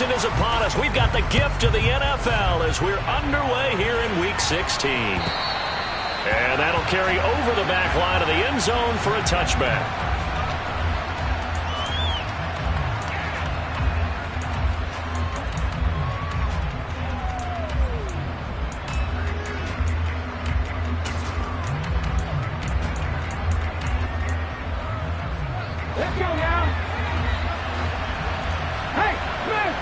season is upon us. We've got the gift of the NFL as we're underway here in Week 16. And that'll carry over the back line of the end zone for a touchback. Let's go now. Hey, man,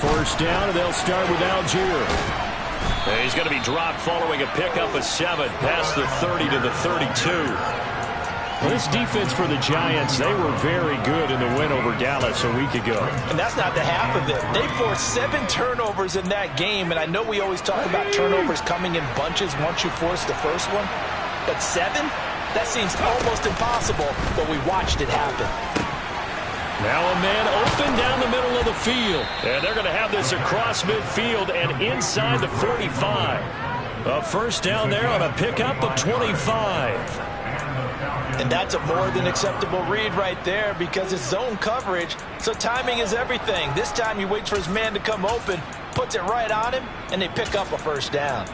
first down, and they'll start with Algier. And he's going to be dropped following a pickup of 7 past the 30 to the 32. Well, this defense for the Giants, they were very good in the win over Dallas a week ago. And that's not the half of it. They forced 7 turnovers in that game, and I know we always talk about turnovers coming in bunches once you force the first one, but 7? That seems almost impossible, but we watched it happen. Now a man open down the middle of the field. And they're going to have this across midfield and inside the 45. A first down there on a pickup of 25. And that's a more than acceptable read right there because it's zone coverage, so timing is everything. This time he waits for his man to come open, puts it right on him, and they pick up a first down.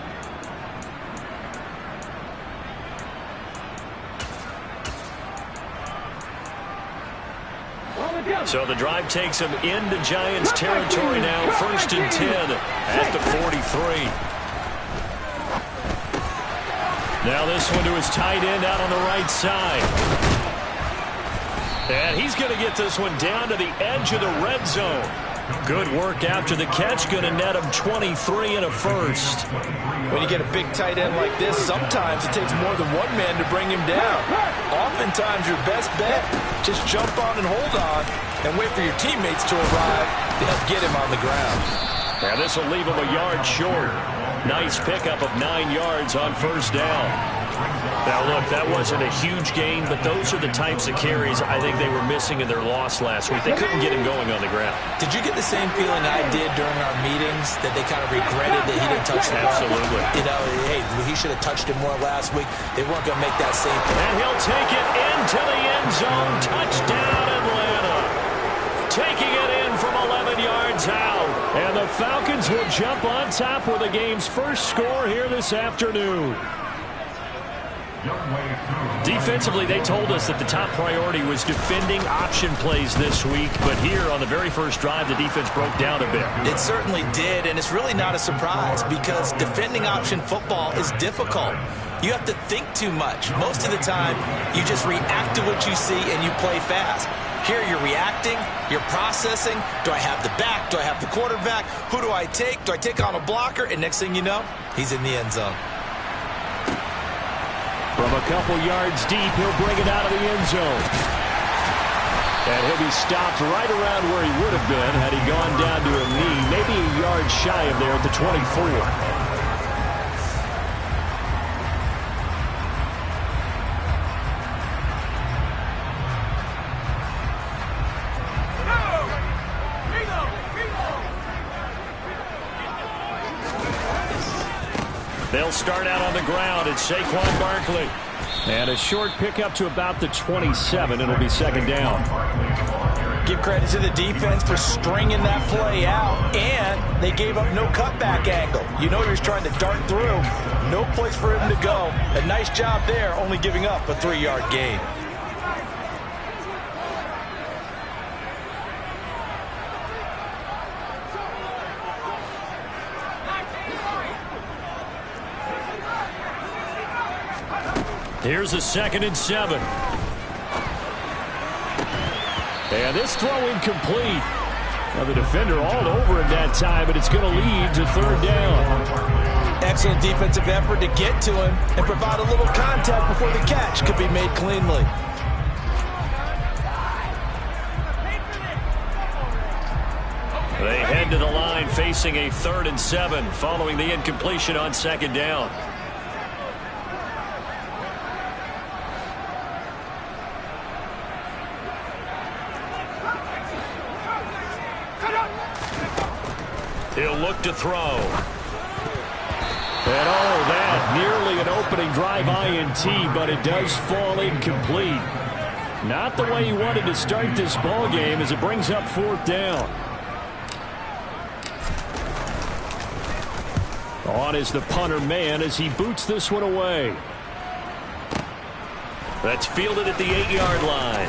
So the drive takes him into Giants territory now. First and 10 at the 43. Now this one to his tight end out on the right side. And he's going to get this one down to the edge of the red zone. Good work after the catch. Going to net him 23 and a first. When you get a big tight end like this, sometimes it takes more than one man to bring him down. Oftentimes your best bet, just jump on and hold on and wait for your teammates to arrive to help get him on the ground. Now this will leave him a yard short. Nice pickup of 9 yards on first down. Now look, that wasn't a huge gain, but those are the types of carries I think they were missing in their loss last week. They couldn't get him going on the ground. Did you get the same feeling I did during our meetings, that they kind of regretted that he didn't touch the ball? Absolutely. You know, hey, he should have touched it more last week. They weren't going to make that same thing. And he'll take it into the end zone. Touchdown, Atlanta. Taking it in from 11 yards out. And the Falcons will jump on top with the game's first score here this afternoon. Defensively, they told us that the top priority was defending option plays this week, but here on the very first drive, the defense broke down a bit. It certainly did, and it's really not a surprise because defending option football is difficult. You have to think too much. Most of the time, you just react to what you see and you play fast. Here you're reacting, you're processing. Do I have the back? Do I have the quarterback? Who do I take? Do I take on a blocker? And next thing you know, he's in the end zone. From a couple yards deep, he'll bring it out of the end zone. And he'll be stopped right around where he would have been had he gone down to a knee, maybe a yard shy of there at the 24. They'll start out on the ground. It's Saquon Barkley. And a short pickup to about the 27. It'll be second down. Give credit to the defense for stringing that play out. And they gave up no cutback angle. You know he was trying to dart through. No place for him to go. A nice job there, only giving up a 3-yard gain. Here's a 2nd and 7. And this throw incomplete. Now the defender all over him that time, but it's going to lead to third down. Excellent defensive effort to get to him and provide a little contact before the catch could be made cleanly. They head to the line facing a 3rd and 7 following the incompletion on second down. He'll look to throw. And that nearly an opening drive INT, but it does fall incomplete. Not the way he wanted to start this ball game as it brings up 4th down. On is the punter man as he boots this one away. That's fielded at the 8-yard line.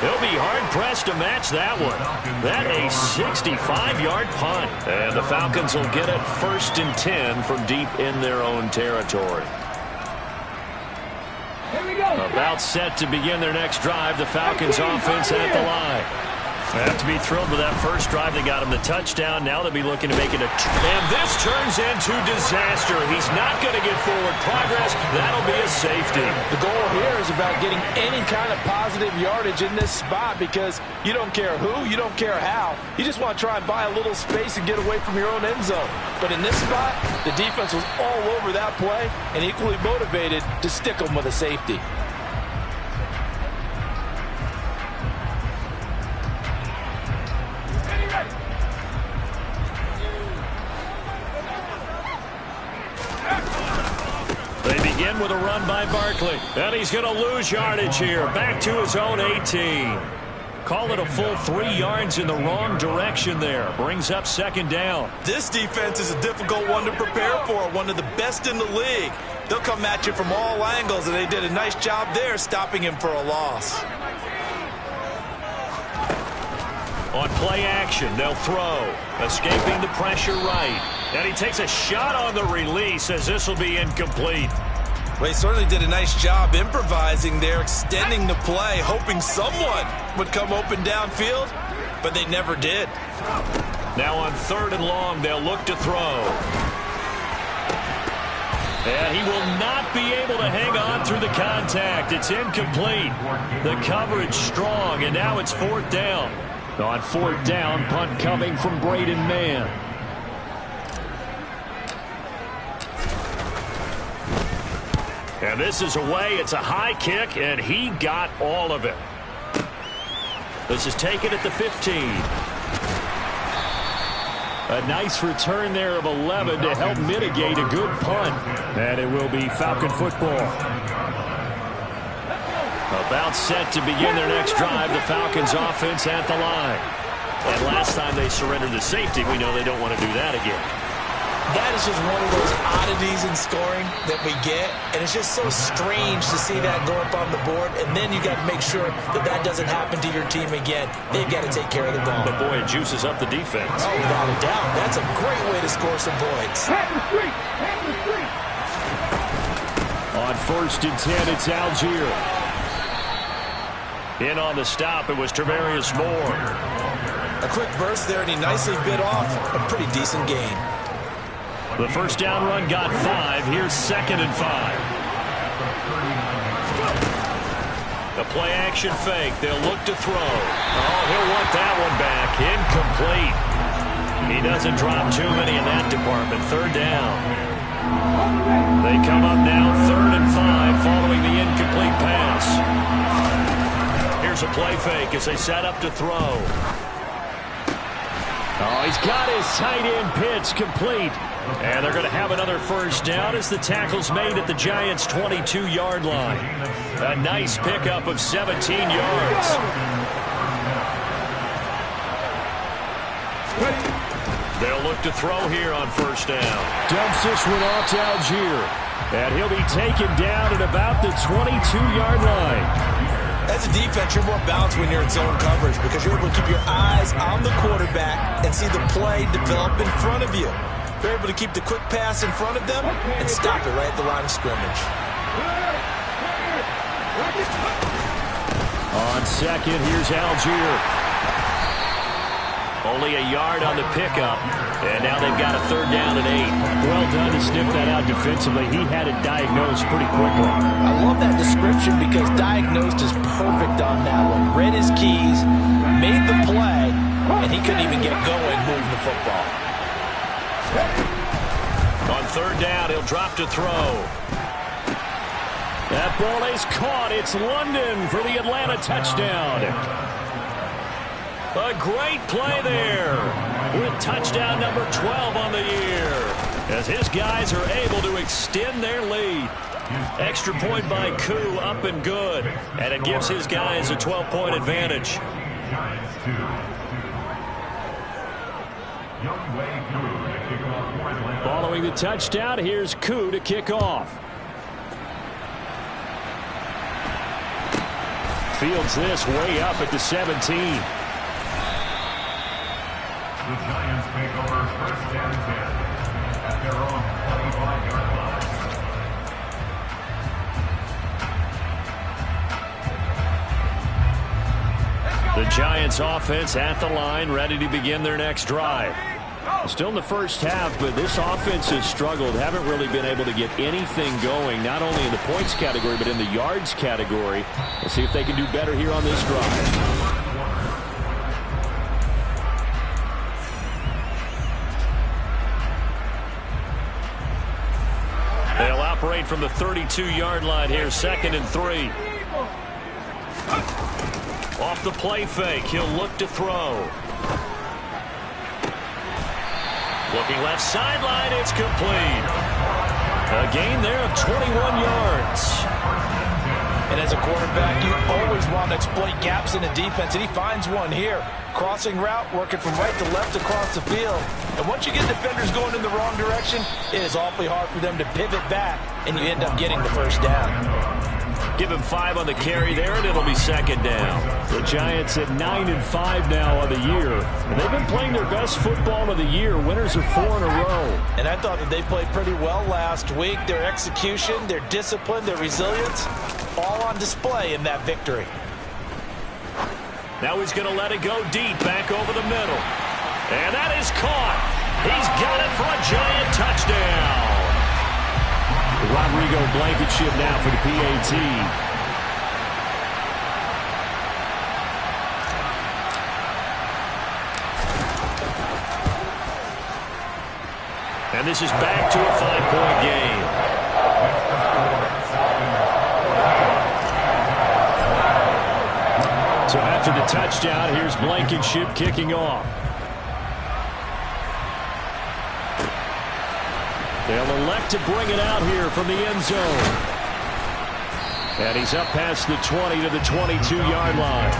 He'll be hard-pressed to match that one. That a 65-yard punt. And the Falcons will get it 1st and 10 from deep in their own territory. About set to begin their next drive. The Falcons offense at the line. They have to be thrilled with that first drive. They got him the touchdown. Now they'll be looking to make it and this turns into disaster. He's not going to get forward progress. That'll be a safety. The goal here is about getting any kind of positive yardage in this spot because you don't care who, you don't care how. You just want to try and buy a little space and get away from your own end zone. But in this spot, the defense was all over that play and equally motivated to stick them with a safety. With a run by Barkley. And he's going to lose yardage here. Back to his own 18. Call it a full 3 yards in the wrong direction there. Brings up 2nd down. This defense is a difficult one to prepare for. One of the best in the league. They'll come at you from all angles, and they did a nice job there stopping him for a loss. On play action, they'll throw. Escaping the pressure right. And he takes a shot on the release as this will be incomplete. Well, he certainly did a nice job improvising there, extending the play, hoping someone would come open downfield, but they never did. Now on 3rd and long, they'll look to throw. And he will not be able to hang on through the contact. It's incomplete. The coverage strong, and now it's 4th down. On 4th down, punt coming from Braden Mann. And this is away. It's a high kick, and he got all of it. This is taken at the 15. A nice return there of 11 to help mitigate a good punt. And it will be Falcon football. About set to begin their next drive. The Falcons offense at the line. And last time they surrendered the safety, we know they don't want to do that again. That is just one of those oddities in scoring that we get, and it's just so strange to see that go up on the board, and then you got to make sure that that doesn't happen to your team again. They've got to take care of the ball. But boy, it juices up the defense. Oh, without a doubt. That's a great way to score some points. On 1st and 10, it's Algier. In on the stop, it was Travarius Moore. A quick burst there, and he nicely bit off a pretty decent gain. The first down run got 5. Here's 2nd and 5. The play action fake. They'll look to throw. Oh, he'll want that one back. Incomplete. He doesn't drop too many in that department. 3rd down. They come up now 3rd and 5 following the incomplete pass. Here's a play fake as they set up to throw. Oh, he's got his tight end pitch complete. And they're going to have another first down as the tackle's made at the Giants' 22-yard line. A nice pickup of 17 yards. They'll look to throw here on 1st down. Dumps this one off to Algier. And he'll be taken down at about the 22-yard line. As a defense, you're more balanced when you're in zone coverage because you're able to keep your eyes on the quarterback and see the play develop in front of you. You're able to keep the quick pass in front of them and stop it right at the line of scrimmage. On 2nd, here's Algier. Only a yard on the pickup, and now they've got a 3rd down and 8. Well done to sniff that out defensively. He had it diagnosed pretty quickly. I love that description because diagnosed is perfect on that one. Read his keys, made the play, and he couldn't even get going moving the football. On 3rd down, he'll drop to throw. That ball is caught. It's London for the Atlanta touchdown. A great play there with touchdown number 12 on the year. as his guys are able to extend their lead. Extra point by Koo, up and good. And it gives his guys a 12-point advantage. Following the touchdown, here's Koo to kick off. Fields this way up at the 17. The Giants take over first and 10 at their own 25-yard line. The Giants offense at the line, ready to begin their next drive. Still in the first half, but this offense has struggled. Haven't really been able to get anything going, not only in the points category, but in the yards category. We'll see if they can do better here on this drive. They'll operate from the 32-yard line here, 2nd and 3. Off the play fake, he'll look to throw. Looking left sideline, it's complete. A gain there of 21 yards. And as a quarterback, you always want to exploit gaps in the defense, and he finds one here. Crossing route, working from right to left across the field. And once you get defenders going in the wrong direction, it is awfully hard for them to pivot back, and you end up getting the first down. Give him 5 on the carry there, and it'll be 2nd down. The Giants at 9-5 now on the year. And they've been playing their best football of the year. Winners of 4 in a row. And I thought that they played pretty well last week. Their execution, their discipline, their resilience, all on display in that victory. Now he's going to let it go deep, back over the middle. And that is caught. He's got it for a Giant touchdown. Rodrigo Blankenship now for the PAT. And this is back to a 5-point game. So after the touchdown, here's Blankenship kicking off. They'll elect to bring it out here from the end zone. And he's up past the 20 to the 22-yard line.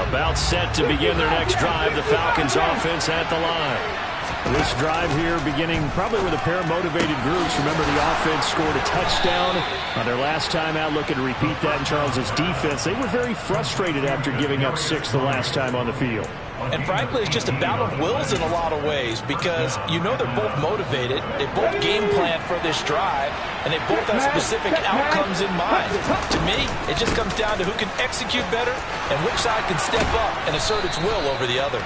About set to begin their next drive, the Falcons offense at the line. This drive here beginning probably with a pair of motivated groups. Remember, the offense scored a touchdown on their last time out, looking to repeat that in Charles's defense. They were very frustrated after giving up 6 the last time on the field. And frankly, it's just a battle of wills in a lot of ways, because you know they're both motivated, they both game plan for this drive, and they both have specific outcomes in mind. To me, it just comes down to who can execute better and which side can step up and assert its will over the other.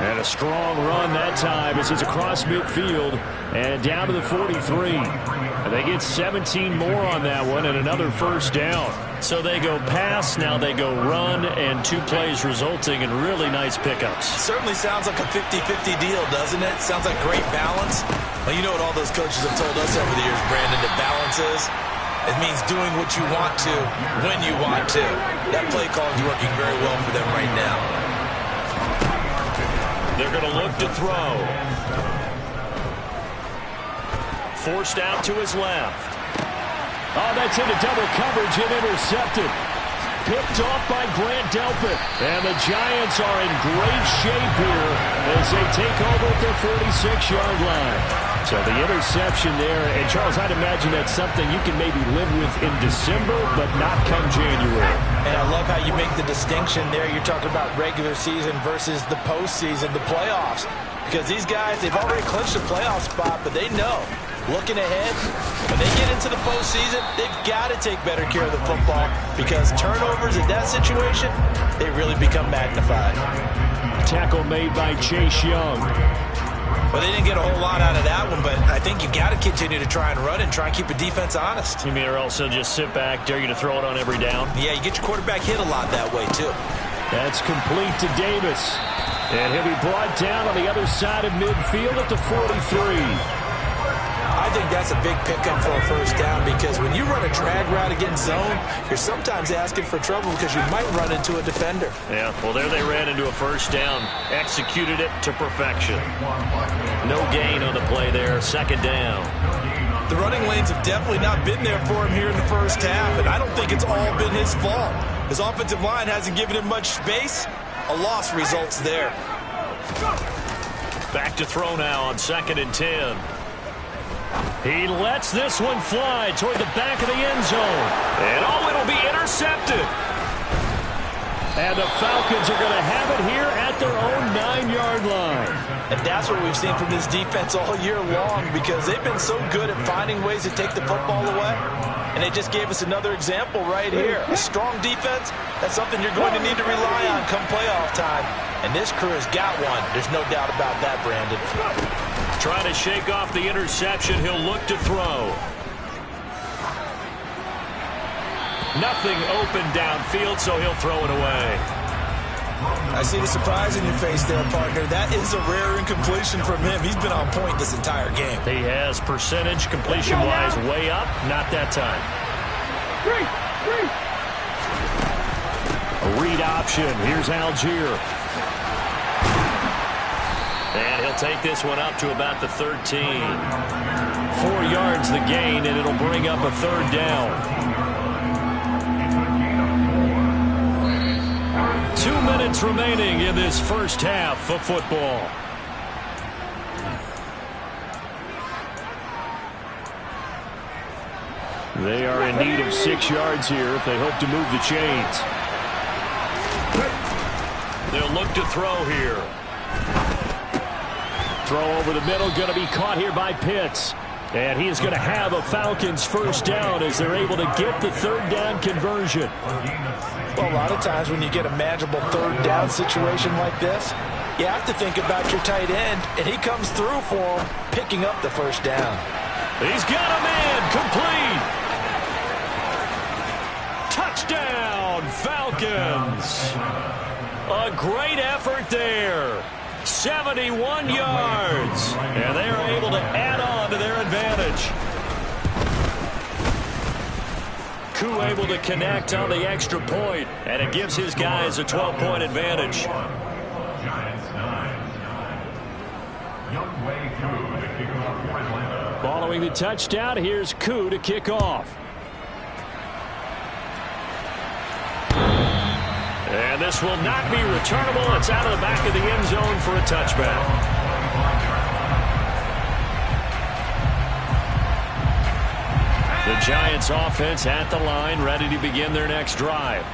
And a strong run that time as it's across midfield and down to the 43. And they get 17 more on that one and another first down. So they go pass, now they go run, and 2 plays resulting in really nice pickups. Certainly sounds like a 50-50 deal, doesn't it? Sounds like great balance. Well, you know what all those coaches have told us over the years, Brandon, that balance is? It means doing what you want to, when you want to. That play call is working very well for them right now. They're going to look to throw. Forced out to his left. Oh, that's into double coverage and intercepted. Picked off by Grant Delpit. And the Giants are in great shape here as they take over at their 46-yard line. So the interception there, and Charles, I'd imagine that's something you can maybe live with in December, but not come January. And I love how you make the distinction there. You're talking about regular season versus the postseason, the playoffs. Because these guys, they've already clinched a playoff spot, but they know, looking ahead, when they get into the postseason, they've got to take better care of the football, because turnovers in that situation, they really become magnified. Tackle made by Chase Young. Well, they didn't get a whole lot out of that one, but I think you've got to continue to try and run and try and keep a defense honest. You mean or also just sit back, dare you to throw it on every down? Yeah, you get your quarterback hit a lot that way, too. That's complete to Davis. And he'll be brought down on the other side of midfield at the 43. I I think that's a big pickup for a first down because when you run a drag route against zone, you're sometimes asking for trouble because you might run into a defender. Yeah, well, there they ran into a first down. Executed it to perfection. No gain on the play there. Second down. The running lanes have definitely not been there for him here in the first half, and I don't think it's all been his fault. His offensive line hasn't given him much space. A loss results there. Back to throw now on 2nd and 10. He lets this one fly toward the back of the end zone. And it'll be intercepted. And the Falcons are going to have it here at their own 9-yard line. And that's what we've seen from this defense all year long because they've been so good at finding ways to take the football away. And they just gave us another example right here. A strong defense, that's something you're going to need to rely on come playoff time. And this crew has got one. There's no doubt about that, Brandon. Trying to shake off the interception. He'll look to throw. Nothing open downfield, so he'll throw it away. I see the surprise in your face there, partner. That is a rare incompletion from him. He's been on point this entire game. He has percentage completion-wise way up. Not that time. A read option. Here's Algier. And he'll take this one up to about the 13. 4 yards the gain, and it'll bring up a third down. 2 minutes remaining in this first half of football. They are in need of 6 yards here if they hope to move the chains. They'll look to throw here. Throw over the middle, going to be caught here by Pitts. And he is going to have a Falcons first down as they're able to get the third down conversion. Well, a lot of times when you get a manageable third down situation like this, you have to think about your tight end, and he comes through for him, picking up the first down. He's got a man, complete. Touchdown, Falcons. A great effort there. 71 yards. And they are able to add on to their advantage. Koo able to connect on the extra point, and it gives his guys a 12-point advantage. Following the touchdown, here's Koo to kick off. And this will not be returnable. It's out of the back of the end zone for a touchback. The Giants offense at the line, ready to begin their next drive.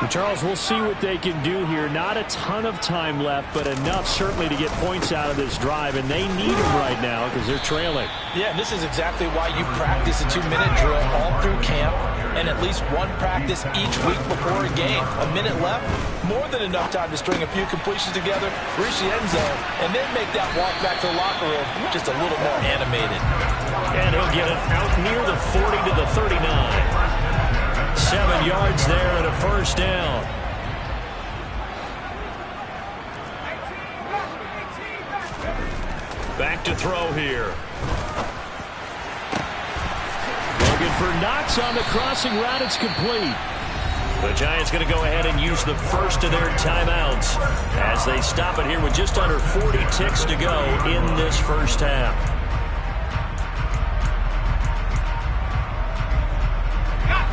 Charles, we'll see what they can do here. Not a ton of time left, but enough certainly to get points out of this drive, and they need them right now because they're trailing. Yeah, this is exactly why you practice a 2-minute drill all through camp and at least one practice each week before a game. A minute left, more than enough time to string a few completions together, reach the end zone, and then make that walk back to the locker room just a little more animated. And he'll get it out near the 40 to the 39. 7 yards there and a first down. Back to throw here. Looking for Knox on the crossing route. It's complete. The Giants going to go ahead and use the first of their timeouts as they stop it here with just under 40 ticks to go in this first half.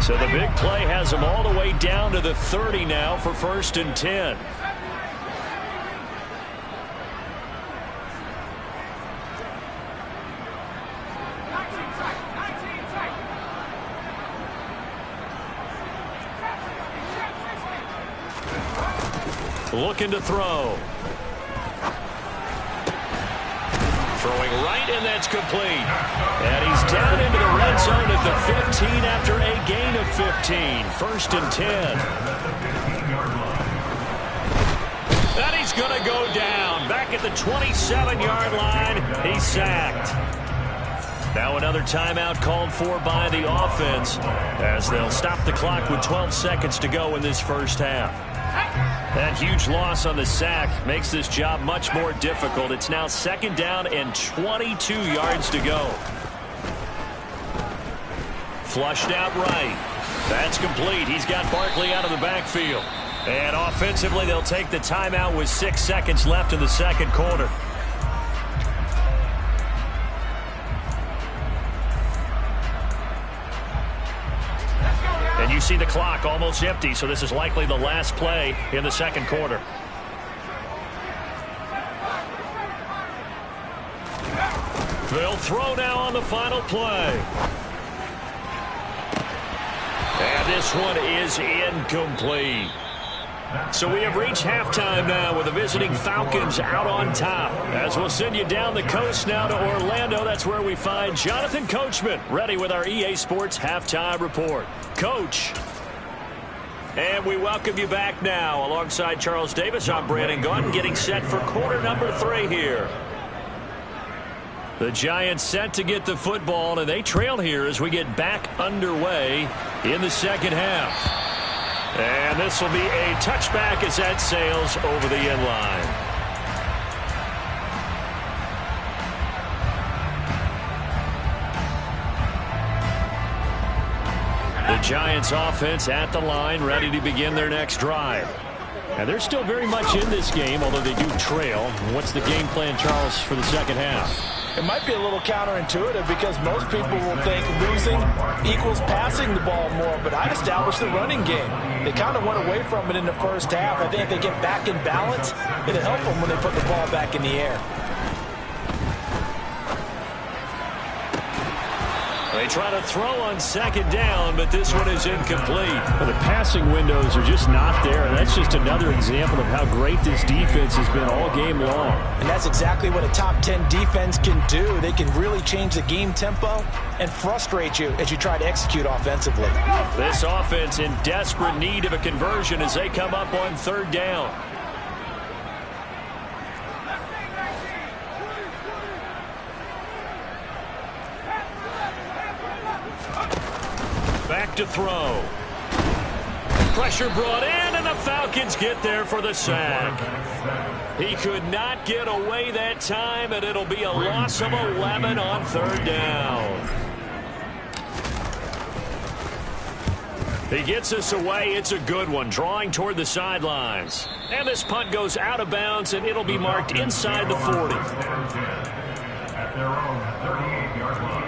So the big play has them all the way down to the 30 now for 1st and 10. Looking to throw. Throwing right, and that's complete. And he's down into the red zone at the 15 after a gain of 15. 1st and 10. And he's going to go down. Back at the 27-yard line. He's sacked. Now another timeout called for by the offense as they'll stop the clock with 12 seconds to go in this first half. That huge loss on the sack makes this job much more difficult. It's now 2nd down and 22 yards to go. Flushed out right. That's complete. He's got Barkley out of the backfield. And offensively, they'll take the timeout with 6 seconds left in the second quarter. And you see the clock almost empty, so this is likely the last play in the second quarter. They'll throw now on the final play. And this one is incomplete. So we have reached halftime now with the visiting Falcons out on top. As we'll send you down the coast now to Orlando, that's where we find Jonathan Coachman ready with our EA Sports Halftime Report. Coach. And we welcome you back now. Alongside Charles Davis, I'm Brandon Gaudin, getting set for quarter number 3 here. The Giants set to get the football, and they trail here as we get back underway in the second half. And this will be a touchback as that sails over the end line. The Giants offense at the line, ready to begin their next drive. And they're still very much in this game, although they do trail. What's the game plan, Charles, for the second half? It might be a little counterintuitive because most people will think losing equals passing the ball more, but I'd establish the running game. They kind of went away from it in the first half. I think if they get back in balance, it'll help them when they put the ball back in the air. They try to throw on second down, but this one is incomplete. Well, the passing windows are just not there, and that's just another example of how great this defense has been all game long. And that's exactly what a top 10 defense can do. They can really change the game tempo and frustrate you as you try to execute offensively. This offense in desperate need of a conversion as they come up on third down. Back to throw. Pressure brought in, and the Falcons get there for the sack. He could not get away that time, and it'll be a loss of 11 on third down. He gets us away. It's a good one, drawing toward the sidelines. And this punt goes out of bounds, and it'll be marked inside the 40. At their own 38-yard line.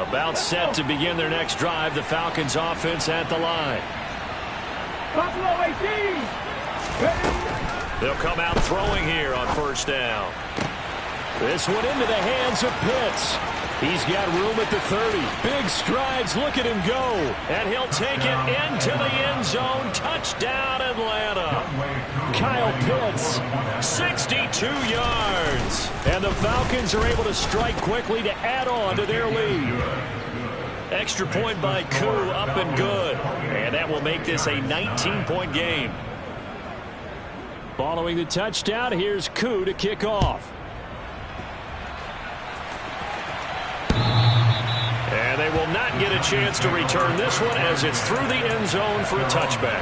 About set to begin their next drive. The Falcons offense at the line. They'll come out throwing here on first down. This one into the hands of Pitts. He's got room at the 30. Big strides. Look at him go. And he'll take it into the end zone. Touchdown, Atlanta. Kyle Pitts. 62 yards. And the Falcons are able to strike quickly to add on to their lead. Extra point by Koo, up and good. And that will make this a 19-point game. Following the touchdown, here's Koo to kick off. And they will not get a chance to return this one as it's through the end zone for a touchback.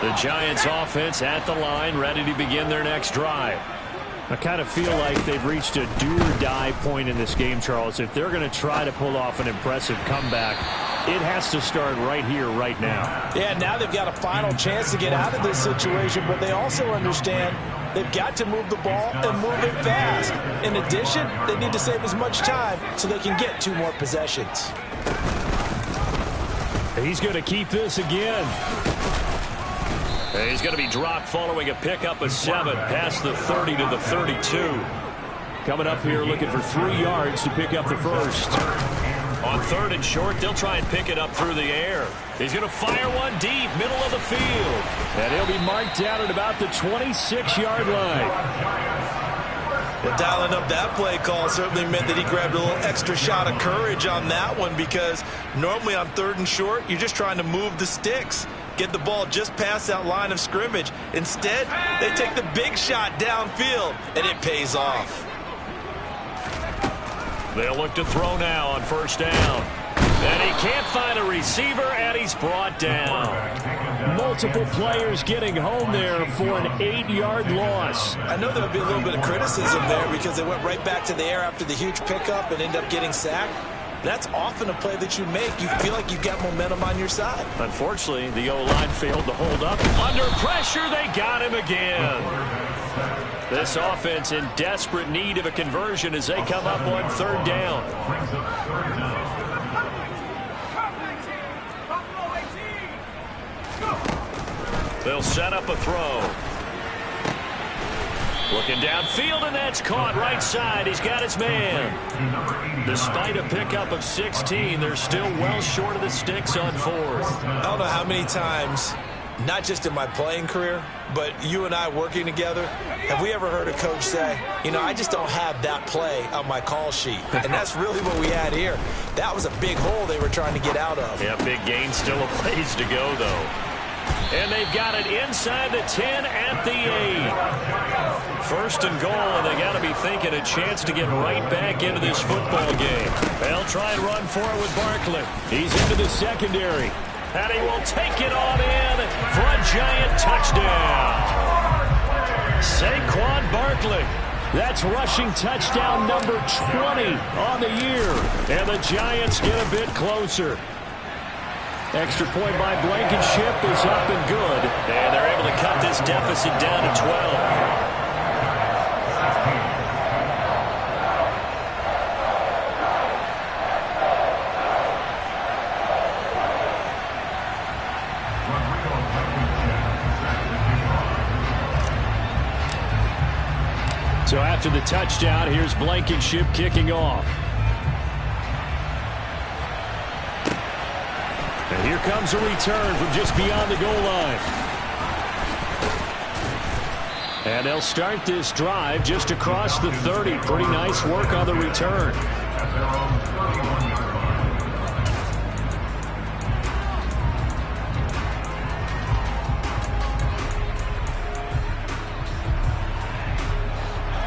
The Giants offense at the line, ready to begin their next drive. I kind of feel like they've reached a do-or-die point in this game, Charles. If they're going to try to pull off an impressive comeback, it has to start right here, right now. Yeah, now they've got a final chance to get out of this situation, but they also understand they've got to move the ball and move it fast. In addition, they need to save as much time so they can get 2 more possessions. He's going to keep this again. He's going to be dropped following a pickup of 7 past the 30 to the 32. Coming up here looking for 3 yards to pick up the first. On third and short, they'll try and pick it up through the air. He's going to fire one deep, middle of the field. And he'll be marked down at about the 26-yard line. Well, dialing up that play call certainly meant that he grabbed a little extra shot of courage on that one, because normally on third and short, you're just trying to move the sticks, get the ball just past that line of scrimmage. Instead, they take the big shot downfield, and it pays off. They'll look to throw now on first down. And he can't find a receiver, and he's brought down. Multiple players getting home there for an 8-yard loss. I know there'll be a little bit of criticism there because they went right back to the air after the huge pickup and ended up getting sacked. That's often a play that you make. You feel like you've got momentum on your side. Unfortunately, the O-line failed to hold up. Under pressure, they got him again. This offense in desperate need of a conversion as they come up on third down. They'll set up a throw. Looking downfield, and that's caught right side. He's got his man. Despite a pickup of 16, they're still well short of the sticks on fourth. I don't know how many times, not just in my playing career, but you and I working together, have we ever heard a coach say, you know, I just don't have that play on my call sheet. And that's really what we had here. That was a big hole they were trying to get out of. Yeah, big gain, still a ways to go, though. And they've got it inside the 10 at the 8. First and goal, and they got to be thinking a chance to get right back into this football game. They'll try and run for it with Barkley. He's into the secondary. And he will take it on in for a giant touchdown. Saquon Barkley. That's rushing touchdown number 20 on the year. And the Giants get a bit closer. Extra point by Blankenship is up and good. And they're able to cut this deficit down to 12. So after the touchdown, here's Blankenship kicking off. And here comes a return from just beyond the goal line. And they'll start this drive just across the 30. Pretty nice work on the return.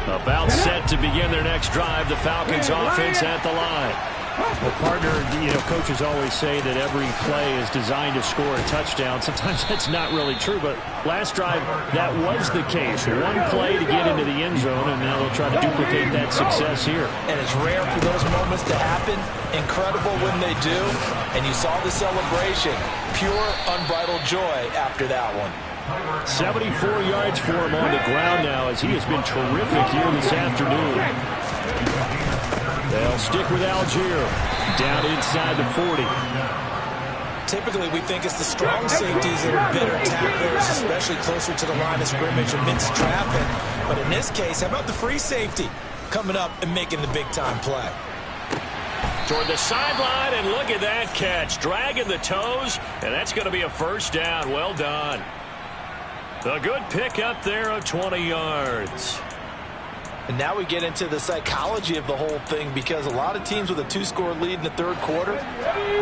About set to begin their next drive. The Falcons offense at the line. Well, partner, you know, coaches always say that every play is designed to score a touchdown. Sometimes that's not really true, but last drive, that was the case. One play to get into the end zone, and now they'll try to duplicate that success here. And it's rare for those moments to happen. Incredible when they do. And you saw the celebration. Pure, unbridled joy after that one. 74 yards for him on the ground now as he has been terrific here this afternoon. They'll stick with Algier down inside the 40. Typically, we think it's the strong safeties that are better tacklers, especially closer to the line of scrimmage amidst traffic. But in this case, how about the free safety coming up and making the big-time play? Toward the sideline, and look at that catch. Dragging the toes, and that's going to be a first down. Well done. A good pick up there of 20 yards. And now we get into the psychology of the whole thing, because a lot of teams with a 2-score lead in the third quarter,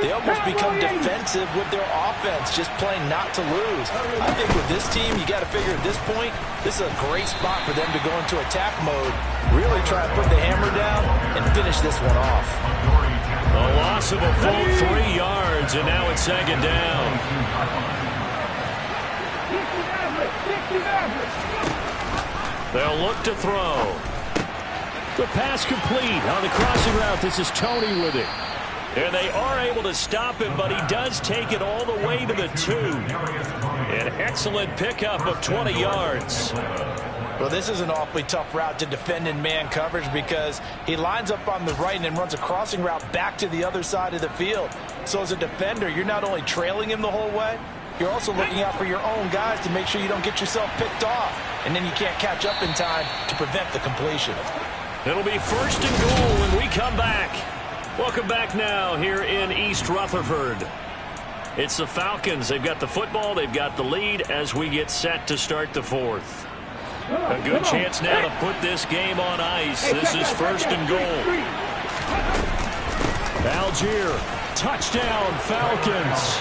they almost become defensive with their offense, just playing not to lose. I think with this team, you got to figure at this point, this is a great spot for them to go into attack mode, really try to put the hammer down and finish this one off. A loss of a full 3 yards, and now it's second down. They'll look to throw. The pass complete on the crossing route. This is Tony with it. And they are able to stop him, but he does take it all the way to the 2. An excellent pickup of 20 yards. Well, this is an awfully tough route to defend in man coverage, because he lines up on the right and then runs a crossing route back to the other side of the field. So as a defender, you're not only trailing him the whole way, you're also looking out for your own guys to make sure you don't get yourself picked off, and then you can't catch up in time to prevent the completion. It'll be first and goal when we come back. Welcome back now here in East Rutherford. It's the Falcons. They've got the football. They've got the lead as we get set to start the fourth. A good chance now to put this game on ice. This is first and goal. Algier, touchdown Falcons.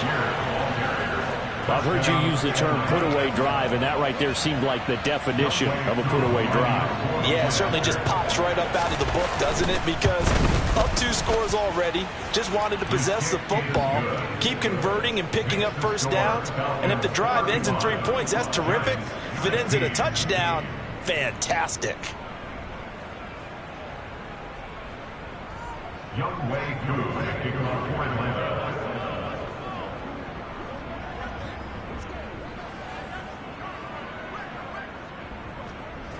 I've heard you use the term put-away drive, and that right there seemed like the definition of a put-away drive. Yeah, it certainly just pops right up out of the book, doesn't it? Because up 2 scores already, just wanted to possess the football, keep converting and picking up first downs, and if the drive ends in 3 points, that's terrific. If it ends in a touchdown, fantastic. Young Wei Koo, kicking off for Atlanta.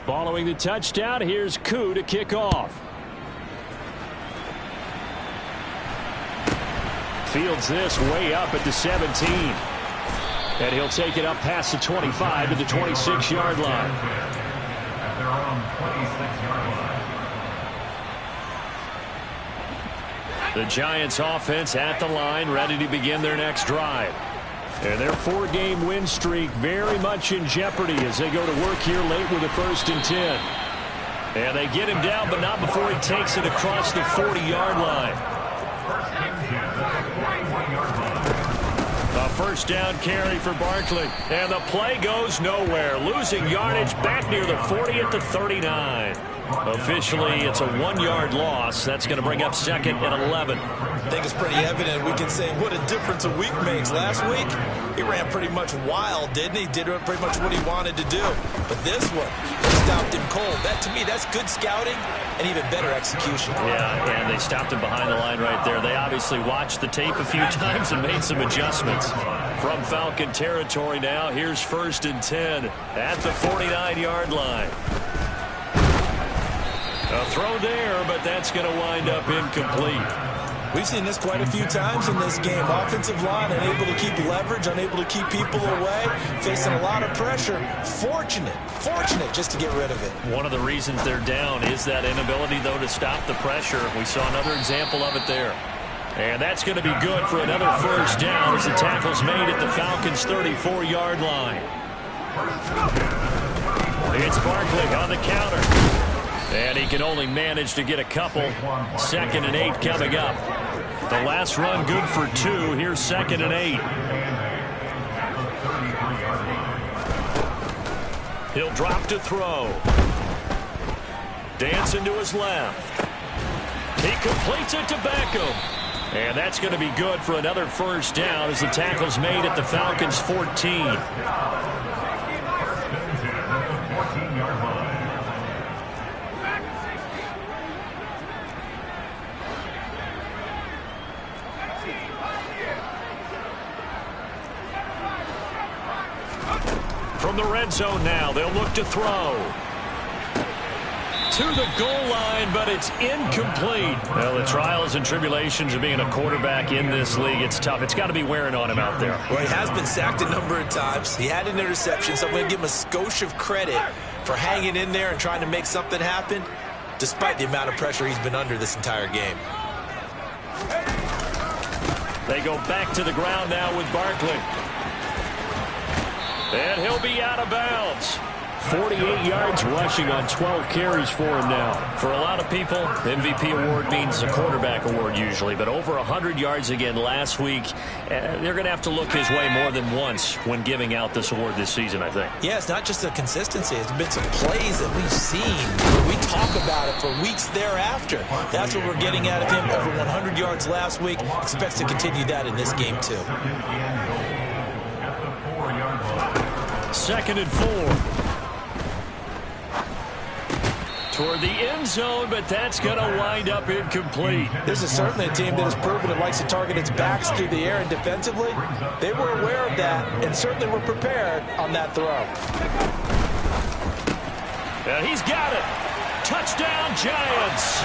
Following the touchdown, here's Koo to kick off. Fields this way up at the 17. And he'll take it up past the 25 to the 26-yard line. At their own 26-yard line. The Giants offense at the line, ready to begin their next drive. And their 4-game win streak very much in jeopardy as they go to work here late with a 1st and 10. And they get him down, but not before he takes it across the 40-yard line. A first down carry for Barkley. And the play goes nowhere. Losing yardage back near the 40 at the 39. Officially, it's a 1-yard loss. That's going to bring up 2nd and 11. I think it's pretty evident. We can say what a difference a week makes. Last week, he ran pretty much wild, didn't he? Did pretty much what he wanted to do. But this one, they stopped him cold. That, to me, that's good scouting and even better execution. Yeah, and they stopped him behind the line right there. They obviously watched the tape a few times and made some adjustments. From Falcon territory now, here's 1st and 10 at the 49-yard line. A throw there, but that's going to wind up incomplete. We've seen this quite a few times in this game. Offensive line unable to keep leverage, unable to keep people away, facing a lot of pressure. Fortunate just to get rid of it. One of the reasons they're down is that inability, though, to stop the pressure. We saw another example of it there. And that's going to be good for another first down as the tackle's made at the Falcons' 34-yard line. It's Barkley on the counter. And he can only manage to get a couple. 2nd and 8 coming up. The last run good for 2. Here's 2nd and 8. He'll drop to throw. Dancing to his left. He completes it to Beckham. And that's going to be good for another first down as the tackle's made at the Falcons' 14. From the red zone now, they'll look to throw. To the goal line, but it's incomplete. Well, the trials and tribulations of being a quarterback in this league, it's tough. It's got to be wearing on him out there. Well, he has been sacked a number of times. He had an interception, so I'm going to give him a skosh of credit for hanging in there and trying to make something happen, despite the amount of pressure he's been under this entire game. They go back to the ground now with Barkley. And he'll be out of bounds. 48 yards rushing on 12 carries for him now. For a lot of people, MVP award means a quarterback award usually, but over 100 yards again last week. They're going to have to look his way more than once when giving out this award this season, I think. Yeah, it's not just the consistency. It's been some plays that we've seen. We talk about it for weeks thereafter. That's what we're getting out of him. Over 100 yards last week. Expects to continue that in this game, too. 2nd and 4. Toward the end zone, but that's going to wind up incomplete. This is certainly a team that has proven it likes to target its backs through the air, and defensively, they were aware of that and certainly were prepared on that throw. And he's got it. Touchdown, Giants.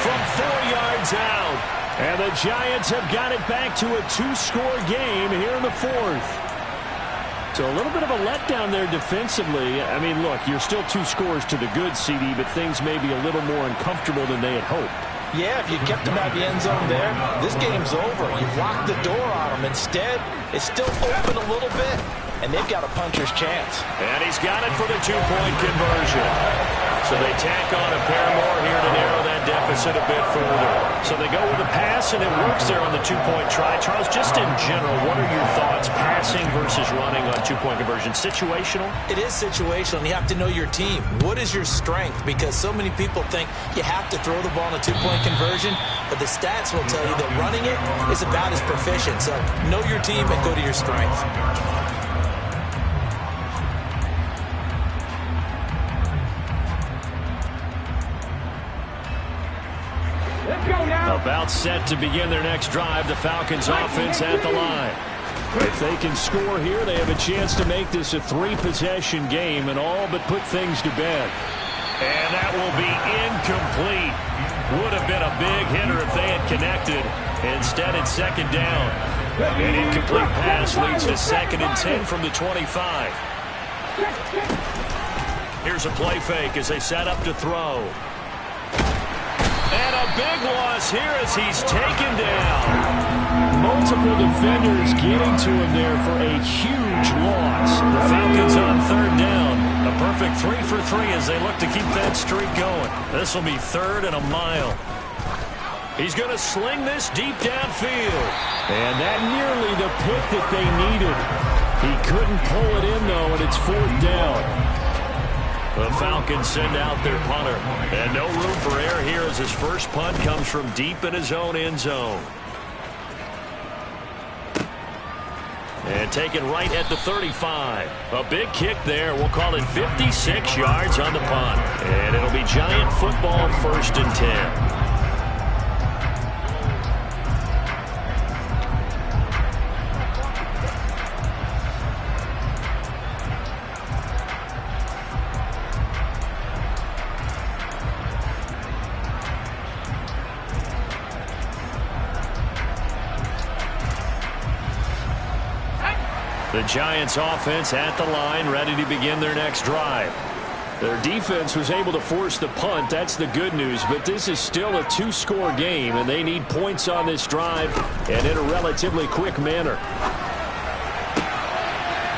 From 4 yards out. And the Giants have got it back to a 2-score game here in the 4th. So a little bit of a letdown there defensively. I mean, look, you're still 2 scores to the good, CD, but things may be a little more uncomfortable than they had hoped. Yeah, if you kept them at the end zone there, this game's over. You've locked the door on them. Instead, it's still open a little bit, and they've got a puncher's chance. And he's got it for the 2-point conversion. So they tack on a pair more here to narrow that deficit a bit further. So they go with the pass, and it works there on the 2-point try. Charles, just in general, what are your thoughts pass passing versus running on two-point conversion? Situational? It is situational, and you have to know your team. What is your strength? Because so many people think you have to throw the ball in a two-point conversion, but the stats will tell you that running it is about as proficient. So know your team and go to your strength. About set to begin their next drive. The Falcons offense at the line. If they can score here, they have a chance to make this a three-possession game and all but put things to bed. And that will be incomplete. Would have been a big hitter if they had connected. Instead, it's second down. An incomplete pass leads to 2nd and 10 from the 25. Here's a play fake as they set up to throw. And a big loss here as he's taken down. Multiple defenders getting to him there for a huge loss. The Falcons on 3rd down. A perfect 3 for 3 as they look to keep that streak going. This will be 3rd and a mile. He's going to sling this deep downfield. And that nearly the pick that they needed. He couldn't pull it in, though, and it's 4th down. The Falcons send out their punter. And no room for error here as his first punt comes from deep in his own end zone. And taken right at the 35. A big kick there. We'll call it 56 yards on the punt. And it'll be Giant football, 1st and 10. The Giants offense at the line, ready to begin their next drive. Their defense was able to force the punt. That's the good news. But this is still a 2-score game, and they need points on this drive and in a relatively quick manner.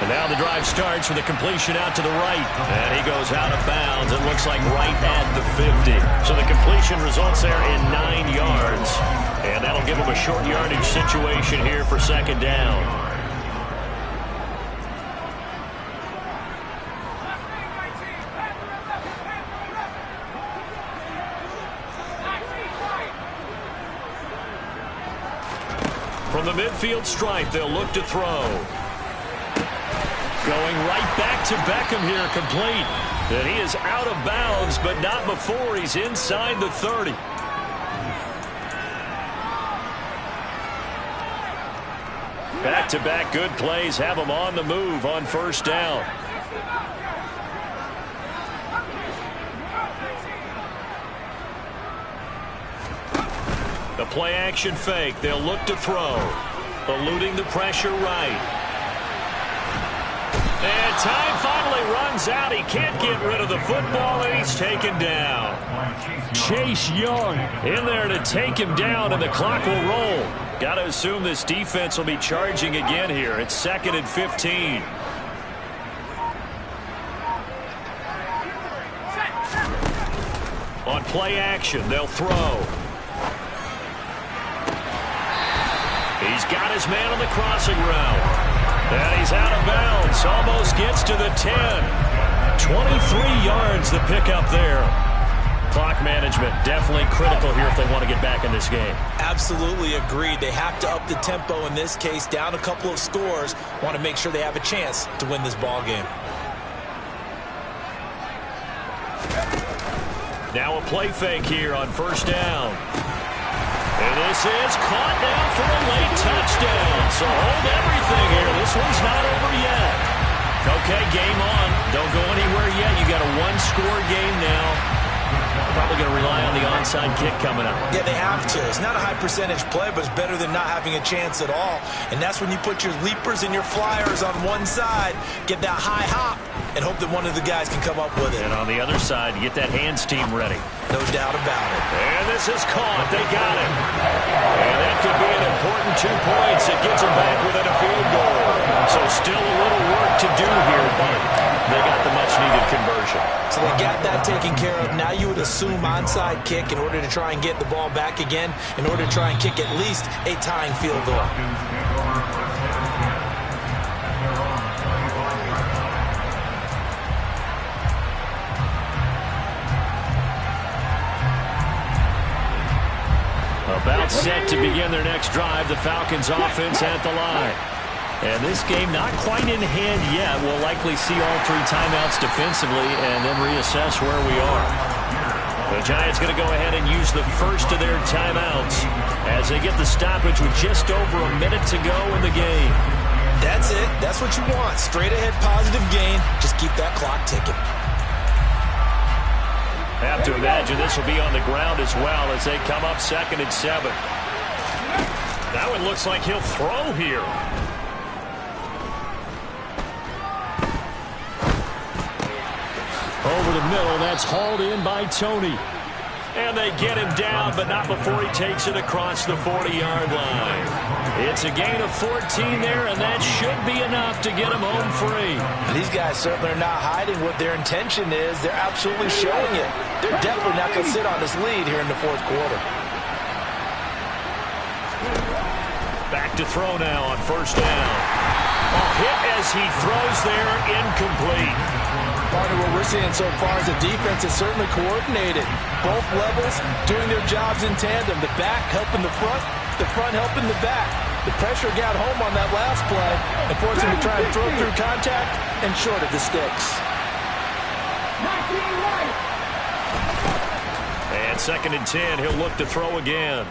And now the drive starts with a completion out to the right. And he goes out of bounds. It looks like right at the 50. So the completion results there in 9 yards. And that'll give him a short yardage situation here for 2nd down. From the midfield stripe, they'll look to throw. Going right back to Beckham here, complete. And he is out of bounds, but not before he's inside the 30. Back-to-back good plays have him on the move on 1st down. The play-action fake. They'll look to throw. Eluding the pressure right. And time finally runs out. He can't get rid of the football, and he's taken down. Chase Young in there to take him down, and the clock will roll. Got to assume this defense will be charging again here. It's 2nd and 15. On play action, they'll throw. He's got his man on the crossing route. And he's out of bounds. Almost gets to the 10. 23 yards the pickup there. Clock management definitely critical here if they want to get back in this game. Absolutely agreed. They have to up the tempo in this case. Down a couple of scores. Want to make sure they have a chance to win this ball game. Now a play fake here on 1st down. And this is caught now for a late touchdown. So hold everything here. This one's not over yet. Okay, game on. Don't go anywhere yet. You got a 1-score game now. Probably going to rely on the onside kick coming up. Yeah, they have to. It's not a high percentage play, but it's better than not having a chance at all. And that's when you put your leapers and your flyers on one side, get that high hop, and hope that one of the guys can come up with it. And on the other side, you get that hands team ready. No doubt about it. And this is caught. They got it. And that could be an important 2 points. It gets them back within a field goal. So still a little work to do here, but they got the much-needed conversion. So they got that taken care of. Now you would assume onside kick in order to try and get the ball back again, in order to try and kick at least a tying field goal. set to begin their next drive. The Falcons offense at the line. And this game not quite in hand yet. We'll likely see all 3 timeouts defensively and then reassess where we are. The Giants going to go ahead and use the first of their timeouts as they get the stoppage with just over a minute to go in the game. That's it. That's what you want. Straight ahead positive gain. Just keep that clock ticking. Have to imagine this will be on the ground as well as they come up 2nd and 7. That one looks like he'll throw here. Over the middle, that's hauled in by Tony. And they get him down, but not before he takes it across the 40-yard line. It's a gain of 14 there, and that should be enough to get him home free. These guys certainly are not hiding what their intention is. They're absolutely showing it. They're definitely not going to sit on this lead here in the 4th quarter. Back to throw now on 1st down. A hit as he throws there, incomplete. Partner, what we're seeing so far is the defense is certainly coordinated. Both levels doing their jobs in tandem. The back helping the front helping the back. The pressure got home on that last play and forced him to try and throw through contact and short of the sticks. And 2nd and 10, he'll look to throw again.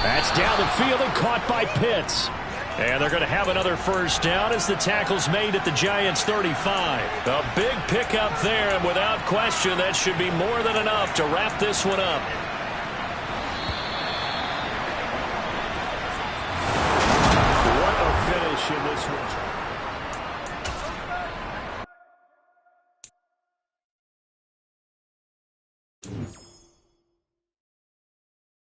That's down the field and caught by Pitts. And they're going to have another 1st down as the tackle's made at the Giants' 35. A big pickup there, and without question, that should be more than enough to wrap this one up.